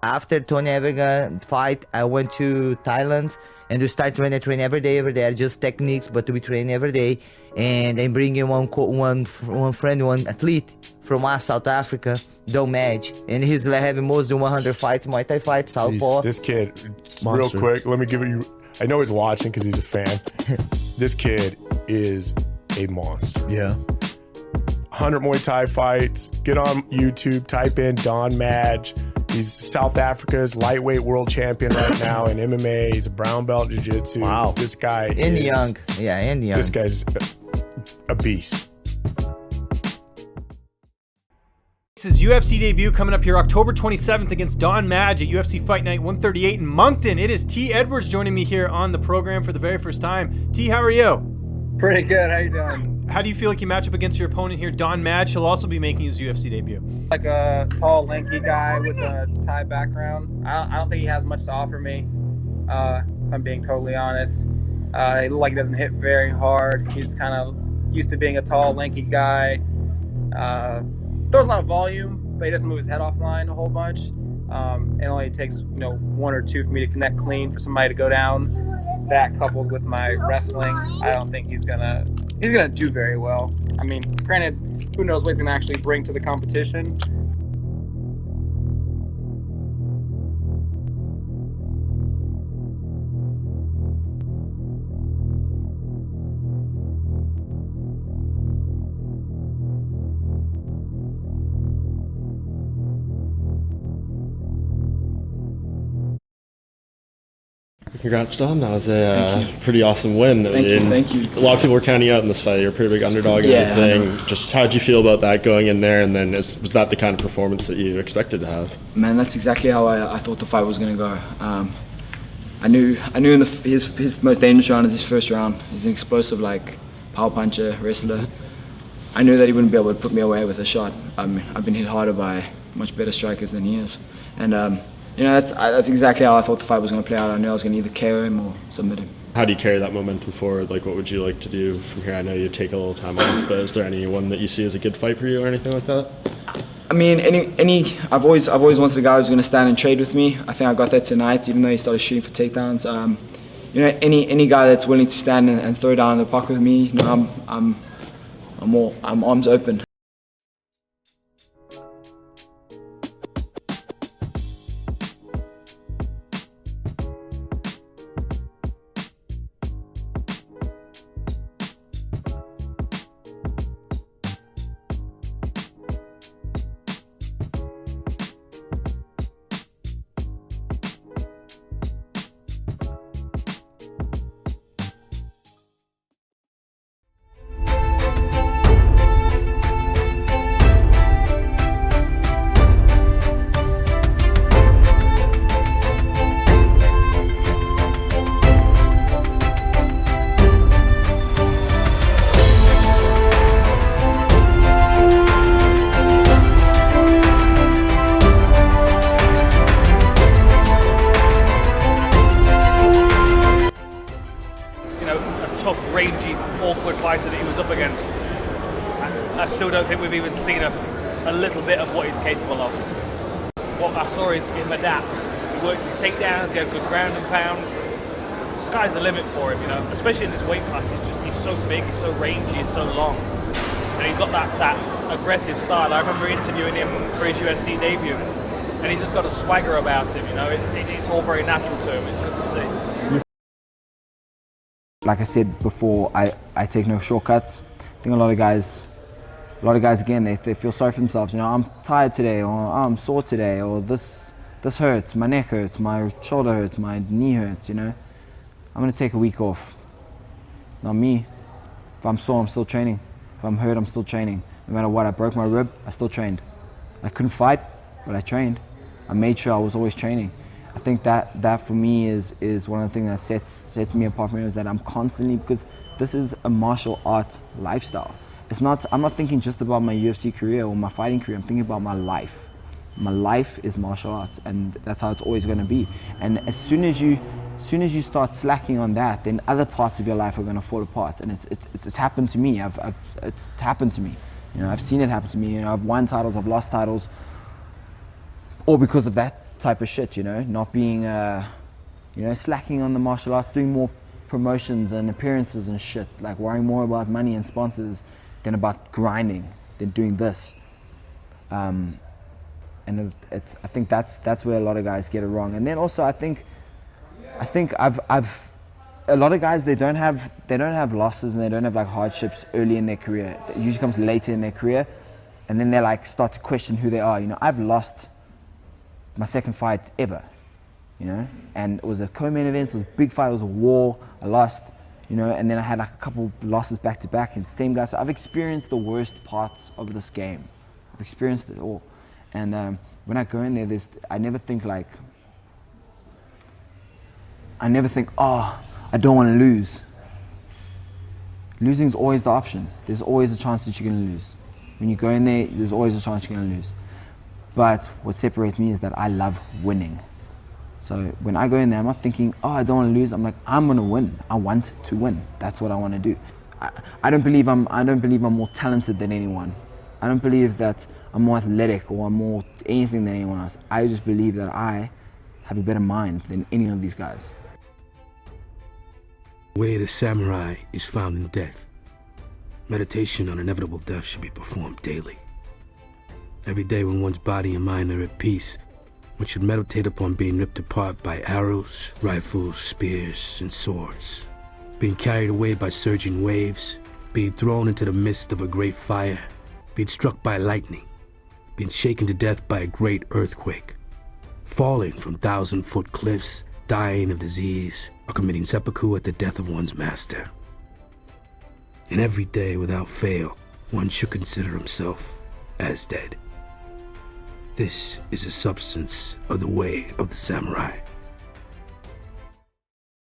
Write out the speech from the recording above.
after Tony Evergan fight, I went to Thailand and we start training every day, just techniques, but we train every day. And I'm bringing one friend, one athlete from South Africa, Madge, and he's having more than 100 fights, Muay Thai fights, Southpaw. This kid, real quick, let me give you, I know he's watching because he's a fan. This kid is a monster. Yeah. 100 Muay Thai fights. Get on YouTube, type in Don Madge. He's South Africa's lightweight world champion right now in MMA. He's a brown belt in jiu-jitsu. Wow. This guy And young. This guy's a beast. His UFC debut coming up here October 27th against Don Madge at UFC Fight Night 138 in Moncton. It is T. Edwards joining me here on the program for the very first time. T, how are you? Pretty good. How you doing? How do you feel like you match up against your opponent here, Don Madge? He'll also be making his UFC debut. Like a tall, lanky guy with a Thai background. I don't think he has much to offer me, if I'm being totally honest. He looks like he doesn't hit very hard. He's kind of used to being a tall, lanky guy. Throws a lot of volume, but he doesn't move his head offline a whole bunch. It only takes, one or two for me to connect clean for somebody to go down. That coupled with my wrestling, I don't think he's gonna do very well. I mean, granted, who knows what he's gonna actually bring to the competition. Congrats, Don. That was a pretty awesome win. Thank you. A lot of people were counting you out in this fight. You're a pretty big underdog and everything. Just how did you feel about that going in there? And then was that the kind of performance that you expected to have? Man, that's exactly how I thought the fight was going to go. I knew in his most dangerous round is his first round. He's an explosive, power puncher, wrestler. I knew that he wouldn't be able to put me away with a shot. I've been hit harder by much better strikers than he is. And that's exactly how I thought the fight was going to play out. I knew I was going to either KO him or submit him. How do you carry that momentum forward? What would you like to do from here? I know you take a little time off, but is there anyone that you see as a good fight for you or anything like that? I mean, I've always wanted a guy who's going to stand and trade with me. I think I got that tonight, even though he started shooting for takedowns. Any guy that's willing to stand and throw down in the pocket with me, I'm arms open. Rangy, awkward fighter that he was up against. I still don't think we've even seen a little bit of what he's capable of. What I saw is him adapt. He worked his takedowns, he had good ground and pound. Sky's the limit for him, especially in this weight class. He's so big, he's so rangy, he's so long. And he's got that aggressive style. I remember interviewing him for his UFC debut, and he's just got a swagger about him, it's all very natural to him. It's good to see. Like I said before, I take no shortcuts. I think a lot of guys again, they feel sorry for themselves. I'm tired today, or I'm sore today, or this hurts, my neck hurts, my shoulder hurts, my knee hurts. I'm gonna take a week off. Not me. If I'm sore, I'm still training. If I'm hurt, I'm still training. No matter what, I broke my rib, I still trained. I couldn't fight, but I trained. I made sure I was always training. I think that for me is one of the things that sets me apart from others, that I'm constantly, because this is a martial art lifestyle. I'm not thinking just about my UFC career or my fighting career, I'm thinking about my life. My life is martial arts, and that's how it's always going to be. And as soon as you start slacking on that, then other parts of your life are going to fall apart. And it's happened to me. It's happened to me. I've seen it happen to me. I've won titles, I've lost titles, all because of that type of shit, you know, not being, you know, slacking on the martial arts, doing more promotions and appearances and shit, like worrying more about money and sponsors than about grinding, than doing this. And I think that's where a lot of guys get it wrong. And then also I think I've a lot of guys, they don't have losses and they don't have like hardships early in their career. It usually comes later in their career, and then they like start to question who they are. You know, I've lost my second fight ever, you know, and it was a co-main event, it was a big fight, it was a war, I lost, you know, and then I had like a couple losses back to back and same guys. So I've experienced the worst parts of this game. I've experienced it all. And when I go in there, I never think, oh, I don't want to lose. Losing is always the option. There's always a chance that you're going to lose. When you go in there, there's always a chance you're going to lose. But what separates me is that I love winning. So when I go in there, I'm not thinking, oh, I don't want to lose. I'm like, I'm going to win. I want to win. That's what I want to do. I don't believe I'm more talented than anyone. I don't believe that I'm more athletic or I'm more anything than anyone else. I just believe that I have a better mind than any of these guys. The way of the samurai is found in death. Meditation on inevitable death should be performed daily. Every day when one's body and mind are at peace, one should meditate upon being ripped apart by arrows, rifles, spears, and swords, being carried away by surging waves, being thrown into the midst of a great fire, being struck by lightning, being shaken to death by a great earthquake, falling from 1,000-foot cliffs, dying of disease, or committing seppuku at the death of one's master. And every day, without fail, one should consider himself as dead. This is the substance of the way of the samurai.